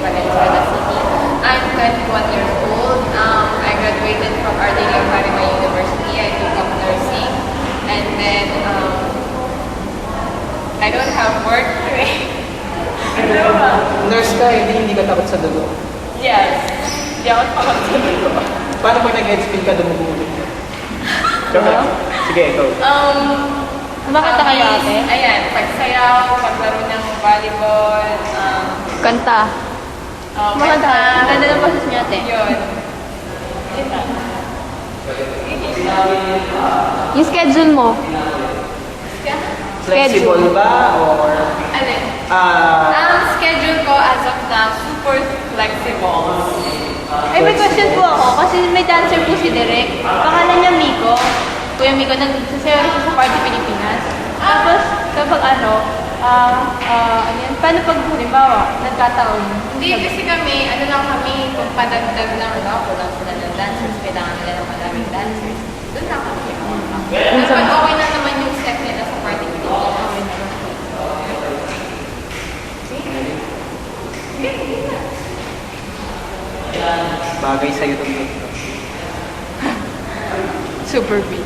Valenzuela City. I'm 21 years old. I graduated from Our Lady of Fatima University. I took up nursing. And then, I don't have work today. Nurse ka, hindi ka takot sa dugo. Yes. Hindi ako takot sa dugo. Paano pag nag-headspin ka, dumugulog ka? Joke lang. Sige, ikaw. Kumakanta kayo ate? Ayan, pagsayaw, paglaro ng volleyball, Kanta. Kumakanta ka? Ang ganda ng boses niyo ate. Yun. Yun lang. Yung schedule mo? Flexible ba? Or... Alin? Ah... Ang schedule ko as of now, super flexible. Ay, may question po ako. Kasi may dancer po si Derek. Pangalan niya Miko. Kuya Miko, nagsasayaw rin siya sa Party Pilipinas. Tapos, kapag ano yan, paano pag halimbawa, nagkataon? Hindi kasi kami, ano lang kami, kung padagdag lang ba, kulang sila ng dancers, kailangan nila ng maraming dancers. Doon lang kami. Dapat okay na naman yung step nila sa Party Pilipinas. Bagay sa'yo itong Super beat.